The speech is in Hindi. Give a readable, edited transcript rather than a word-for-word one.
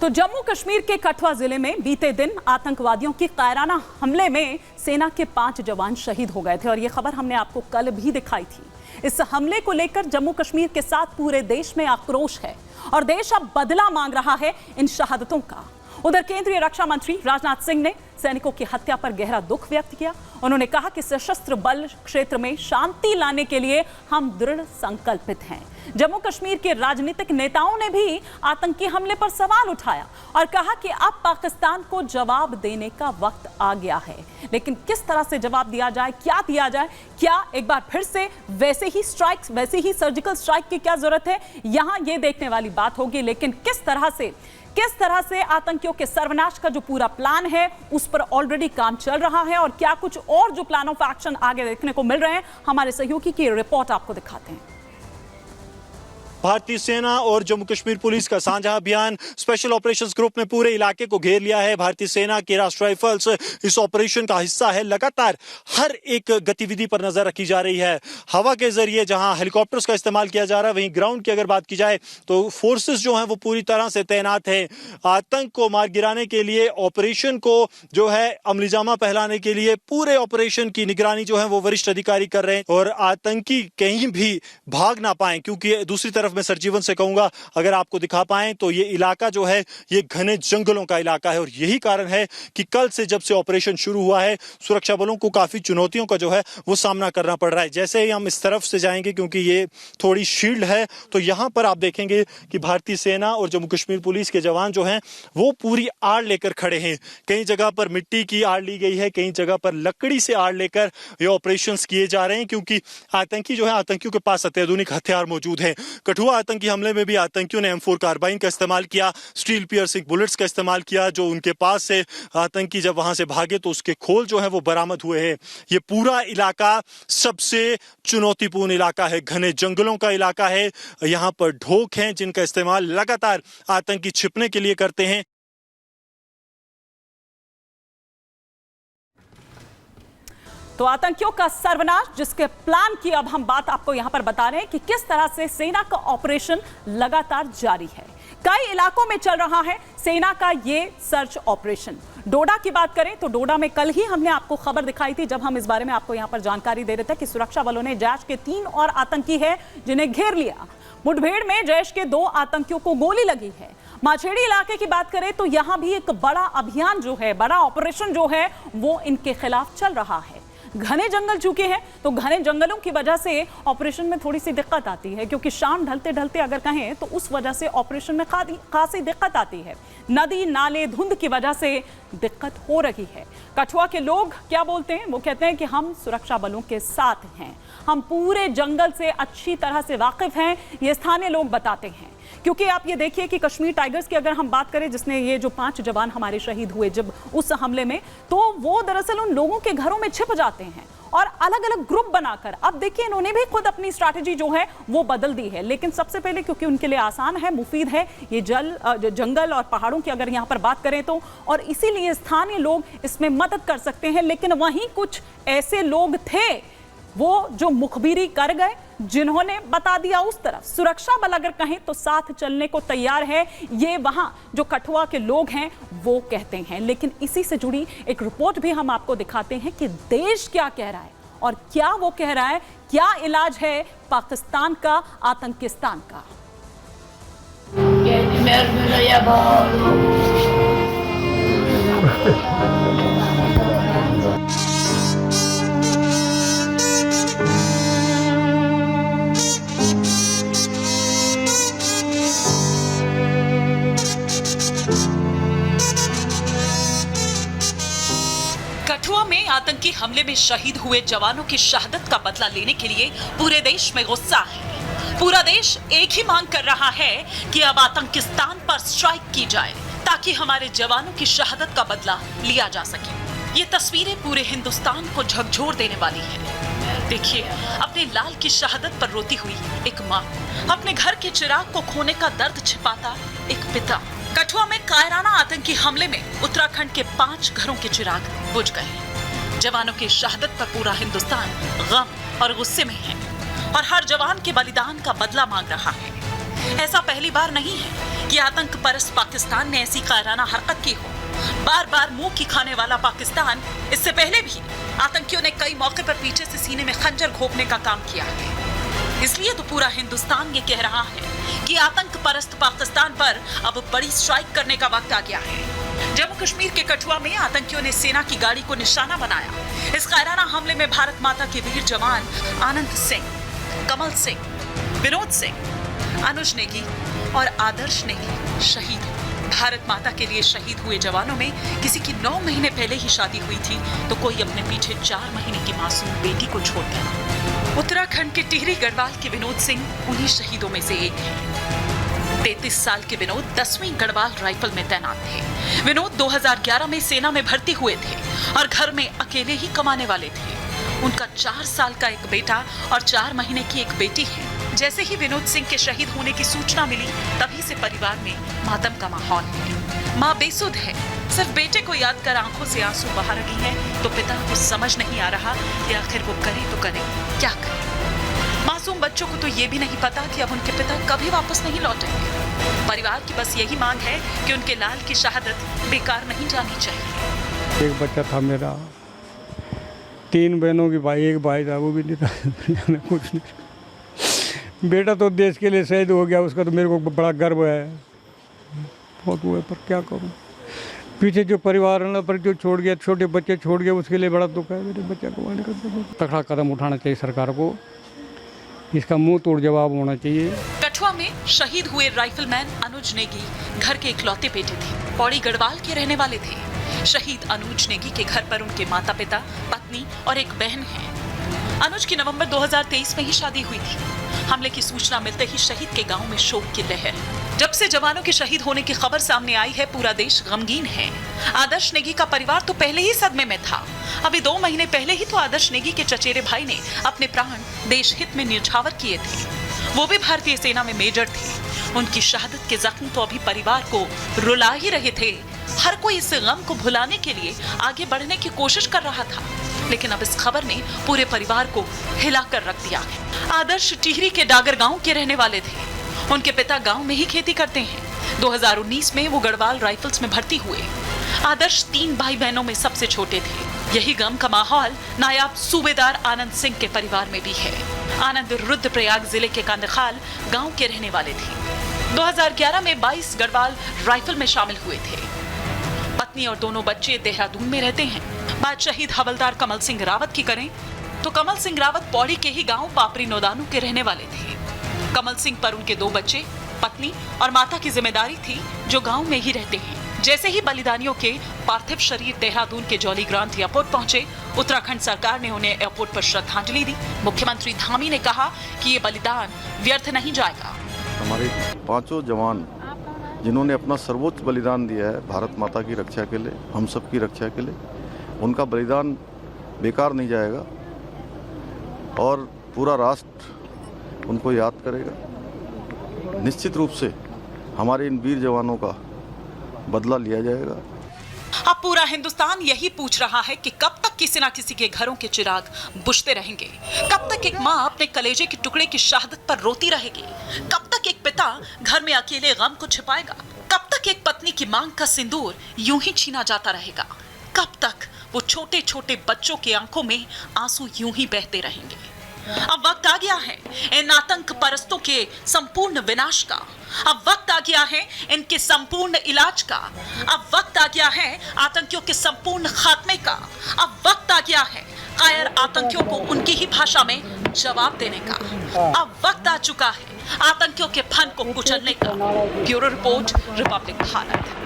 तो जम्मू कश्मीर के कठुआ जिले में बीते दिन आतंकवादियों की कायराना हमले में सेना के 5 जवान शहीद हो गए थे और ये खबर हमने आपको कल भी दिखाई थी। इस हमले को लेकर जम्मू कश्मीर के साथ पूरे देश में आक्रोश है और देश अब बदला मांग रहा है इन शहादतों का। उधर केंद्रीय रक्षा मंत्री राजनाथ सिंह ने सैनिकों की हत्या पर गहरा दुख व्यक्त किया। उन्होंने कहा कि सशस्त्र बल क्षेत्र में शांति लाने के लिए हम दृढ़ संकल्पित हैं। जम्मू कश्मीर के राजनीतिक नेताओं ने भी आतंकी हमले पर सवाल उठाया और कहा कि अब पाकिस्तान को जवाब देने का वक्त आ गया है। लेकिन किस तरह से जवाब दिया जाए, क्या दिया जाए, क्या एक बार फिर से वैसे ही स्ट्राइक्स, वैसे ही सर्जिकल स्ट्राइक की क्या जरूरत है, यहां ये देखने वाली बात होगी। लेकिन किस तरह से आतंकियों के सर्वनाश का जो पूरा प्लान है उस पर ऑलरेडी काम चल रहा है और क्या कुछ और जो प्लान ऑफ एक्शन आगे देखने को मिल रहे हैं, हमारे सहयोगी की रिपोर्ट आपको दिखाते हैं। भारतीय सेना और जम्मू कश्मीर पुलिस का साझा अभियान, स्पेशल ऑपरेशंस ग्रुप ने पूरे इलाके को घेर लिया है। भारतीय सेना की राष्ट्रीय राइफल्स इस ऑपरेशन का हिस्सा है। लगातार हर एक गतिविधि पर नजर रखी जा रही है। हवा के जरिए जहां हेलीकॉप्टर्स का इस्तेमाल किया जा रहा है, वहीं ग्राउंड की अगर बात की जाए तो फोर्सेस जो हैं वो पूरी तरह से तैनात है। आतंक को मार गिराने के लिए, ऑपरेशन को जो है अमलीजामा पहलाने के लिए पूरे ऑपरेशन की निगरानी जो है वो वरिष्ठ अधिकारी कर रहे हैं और आतंकी कहीं भी भाग ना पाए। क्योंकि दूसरी तरफ मैं सरजीवन से कहूंगा, अगर आपको दिखा पाएं तो ये इलाका जो है ये घने जंगलों का इलाका है और यही कारण है कि कल से जब से ऑपरेशन शुरू हुआ है, सुरक्षा बलों को काफी चुनौतियों का जो है वो सामना करना पड़ रहा है। जैसे ही हम इस तरफ से जाएंगे, क्योंकि ये थोड़ी शील्ड है, तो यहां पर आप देखेंगे कि भारतीय सेना और जम्मू कश्मीर पुलिस के जवान जो हैं वो पूरी आड़ लेकर खड़े हैं। कई जगह पर मिट्टी की आड़ ली गई है, कई जगह पर लकड़ी से आड़ लेकर ये ऑपरेशन किए जा रहे हैं, क्योंकि आतंकी जो है, आतंकियों के पास अत्याधुनिक हथियार मौजूद है। कठुआ आतंकी हमले में भी आतंकियों ने M4 कार्बाइन का इस्तेमाल किया, स्टील पियर्सिंग बुलेट्स का इस्तेमाल किया। जो उनके पास से आतंकी जब वहां से भागे तो उसके खोल जो है वो बरामद हुए हैं। ये पूरा इलाका सबसे चुनौतीपूर्ण इलाका है, घने जंगलों का इलाका है। यहाँ पर ढोक हैं जिनका इस्तेमाल लगातार आतंकी छिपने के लिए करते हैं। तो आतंकियों का सर्वनाश, जिसके प्लान की अब हम बात आपको यहां पर बता रहे हैं कि किस तरह से सेना का ऑपरेशन लगातार जारी है। कई इलाकों में चल रहा है सेना का ये सर्च ऑपरेशन। डोडा की बात करें तो डोडा में कल ही हमने आपको खबर दिखाई थी, जब हम इस बारे में आपको यहां पर जानकारी दे रहे थे कि सुरक्षा बलों ने जैश के 3 और आतंकी है जिन्हें घेर लिया। मुठभेड़ में जैश के 2 आतंकियों को गोली लगी है। माछेड़ी इलाके की बात करें तो यहां भी एक बड़ा अभियान जो है, बड़ा ऑपरेशन जो है वो इनके खिलाफ चल रहा है। घने जंगल चुके हैं तो घने जंगलों की वजह से ऑपरेशन में थोड़ी सी दिक्कत आती है, क्योंकि शाम ढलते ढलते अगर कहें तो उस वजह से ऑपरेशन में खासी दिक्कत आती है। नदी नाले धुंध की वजह से दिक्कत हो रही है। कठुआ के लोग क्या बोलते हैं, वो कहते हैं कि हम सुरक्षा बलों के साथ हैं, हम पूरे जंगल से अच्छी तरह से वाकिफ हैं, ये स्थानीय लोग बताते हैं। क्योंकि आप ये देखिए कि कश्मीर टाइगर्स की अगर हम बात करें, जिसने ये जो 5 जवान हमारे शहीद हुए जब उस हमले में, तो वो दरअसल उन लोगों के घरों में छिप जाते हैं और अलग अलग ग्रुप बनाकर, अब देखिए इन्होंने भी खुद अपनी स्ट्रैटेजी जो है वो बदल दी है। लेकिन सबसे पहले, क्योंकि उनके लिए आसान है, मुफीद है ये जंगल और पहाड़ों की अगर यहाँ पर बात करें तो, और इसीलिए स्थानीय लोग इसमें मदद कर सकते हैं। लेकिन वहीं कुछ ऐसे लोग थे वो जो मुखबिरी कर गए, जिन्होंने बता दिया उस तरफ। सुरक्षा बल अगर कहें तो साथ चलने को तैयार है, ये वहां जो कठुआ के लोग हैं वो कहते हैं। लेकिन इसी से जुड़ी एक रिपोर्ट भी हम आपको दिखाते हैं कि देश क्या कह रहा है और क्या वो कह रहा है, क्या इलाज है पाकिस्तान का आतंकिस्तान का। कठुआ में आतंकी हमले में शहीद हुए जवानों की शहादत का बदला लेने के लिए पूरे देश में गुस्सा है। पूरा देश एक ही मांग कर रहा है कि अब आतंकिस्तान पर स्ट्राइक की जाए, ताकि हमारे जवानों की शहादत का बदला लिया जा सके। ये तस्वीरें पूरे हिंदुस्तान को झकझोर देने वाली है। देखिए, अपने लाल की शहादत पर रोती हुई एक माँ, अपने घर के चिराग को खोने का दर्द छिपाता एक पिता। कठुआ में कायराना आतंकी हमले में उत्तराखंड के 5 घरों के चिराग बुझ गए। जवानों की शहादत पर पूरा हिंदुस्तान गम और गुस्से में है और हर जवान के बलिदान का बदला मांग रहा है। ऐसा पहली बार नहीं है कि आतंक परस्त पाकिस्तान ने ऐसी कायराना हरकत की हो। बार बार मुंह की खाने वाला पाकिस्तान इससे पहले भी आतंकियों ने कई मौके पर पीछे से सीने में खंजर घोंपने का काम किया है। इसलिए तो पूरा हिंदुस्तान ये कह रहा है कि आतंक परस्त पाकिस्तान पर अब बड़ी स्ट्राइक करने का वक्त आ गया है। जम्मू कश्मीर के कठुआ में आतंकियों ने सेना की गाड़ी को निशाना बनाया। इस कायराना हमले में भारत माता के वीर जवान आनंद सिंह, कमल सिंह, विनोद सिंह, अनुज नेगी और आदर्श नेगी शहीद। भारत माता के लिए शहीद हुए जवानों में किसी की 9 महीने पहले ही शादी हुई थी तो कोई अपने पीछे 4 महीने की मासूम बेटी को छोड़ गया। उत्तराखंड के टिहरी गढ़वाल के विनोद सिंह उन्हीं शहीदों में से एक है। 33 साल के विनोद 10वीं गढ़वाल राइफल में तैनात थे। विनोद 2011 में सेना में भर्ती हुए थे और घर में अकेले ही कमाने वाले थे। उनका 4 साल का एक बेटा और 4 महीने की एक बेटी है। जैसे ही विनोद सिंह के शहीद होने की सूचना मिली तभी से परिवार में मातम का माहौल है। माँ बेसुध है, सिर्फ बेटे को याद कर आंखों से आंसू बहा रही है तो पिता को समझ नहीं आ रहा कि आखिर वो करे तो करे क्या करे। मासूम बच्चों को तो ये भी नहीं पता कि अब उनके पिता कभी वापस नहीं लौटेंगे। परिवार की बस यही मांग है कि उनके लाल की शहादत बेकार नहीं जानी चाहिए। एक बच्चा था मेरा, 3 बहनों की भाई, एक भाई था, वो भी नहीं था। कुछ नहीं। बेटा तो देश के लिए शहीद हो गया, उसका तो मेरे को बड़ा गर्व है, बहुत हुआ, पर क्या करूं। पीछे जो परिवार है पर जो छोड़ गया, छोटे बच्चे छोड़ गया, उसके लिए बड़ा दुख है। मेरे बच्चे को मारने का तगड़ा कदम उठाना चाहिए सरकार को, इसका मुंह तोड़ जवाब होना चाहिए। कठुआ में शहीद हुए राइफलमैन अनुज नेगी घर के इकलौते बेटे थे। पौड़ी गढ़वाल के रहने वाले थे। शहीद अनुज नेगी के घर पर उनके माता पिता, पत्नी और एक बहन है। अनुज की नवंबर 2023 में ही शादी हुई थी। हमले की सूचना मिलते ही शहीद के गांव में शोक की लहर। जब से जवानों के शहीद होने की खबर सामने आई है, पूरा देश गमगीन है। आदर्श नेगी का परिवार तो पहले ही सदमे में था। अभी 2 महीने पहले ही तो आदर्श नेगी के चचेरे भाई ने अपने प्राण देश हित में न्यौछावर किए थे। वो भी भारतीय सेना में मेजर थे। उनकी शहादत के जख्म तो अभी परिवार को रुला ही रहे थे। हर कोई इस गम को भुलाने के लिए आगे बढ़ने की कोशिश कर रहा था, लेकिन अब इस खबर ने पूरे परिवार को हिलाकर रख दिया है। आदर्श टिहरी के डागर गांव के रहने वाले थे। उनके पिता गांव में ही खेती करते हैं। 2019 में वो गढ़वाल राइफल्स में भर्ती हुए। आदर्श 3 भाई बहनों में सबसे छोटे थे। यही गम का माहौल नायाब सूबेदार आनंद सिंह के परिवार में भी है। आनंद रुद्रप्रयाग जिले के कांदखाल गांव के रहने वाले थे। 2011 में 22 गढ़वाल राइफल में शामिल हुए थे। पत्नी और दोनों बच्चे देहरादून में रहते हैं। बात शहीद हवलदार कमल सिंह रावत की करें तो कमल सिंह रावत पौड़ी के ही गांव पापरी नोदानू के रहने वाले थे। कमल सिंह पर उनके 2 बच्चे, पत्नी और माता की जिम्मेदारी थी, जो गांव में ही रहते हैं। जैसे ही बलिदानियों के पार्थिव शरीर देहरादून के जौली ग्रांट एयरपोर्ट पहुंचे, उत्तराखंड सरकार ने उन्हें एयरपोर्ट पर श्रद्धांजलि दी। मुख्यमंत्री धामी ने कहा कि ये बलिदान व्यर्थ नहीं जाएगा। हमारे 5 जवान जिन्होंने अपना सर्वोच्च बलिदान दिया है भारत माता की रक्षा के लिए, हम सब की रक्षा के लिए, उनका बलिदान बेकार नहीं जाएगा और पूरा राष्ट्र उनको याद करेगा। निश्चित रूप से हमारे इन वीर जवानों का बदला लिया जाएगा। अब पूरा हिंदुस्तान यही पूछ रहा है कि कब तक किसी न किसी के घरों के चिराग बुझते रहेंगे। कब तक एक माँ अपने कलेजे के टुकड़े की शहादत पर रोती रहेगी। कब तक एक पिता घर में अकेले गम को छिपाएगा। कब तक एक पत्नी की मांग का सिंदूर यूं ही छीना जाता रहेगा। कब तक वो छोटे छोटे बच्चों की आंखों में आंसू यूं ही बहते रहेंगे। अब वक्त आ गया है इन आतंक परस्तों के संपूर्ण विनाश का। अब वक्त आ गया है इनके संपूर्ण इलाज का। अब वक्त आ गया है आतंकियों के संपूर्ण खात्मे का। अब वक्त आ गया है कायर आतंकियों को उनकी ही भाषा में जवाब देने का। अब वक्त आ चुका है आतंकियों के फन को कुचलने का। Bureau report, Republic Bharat.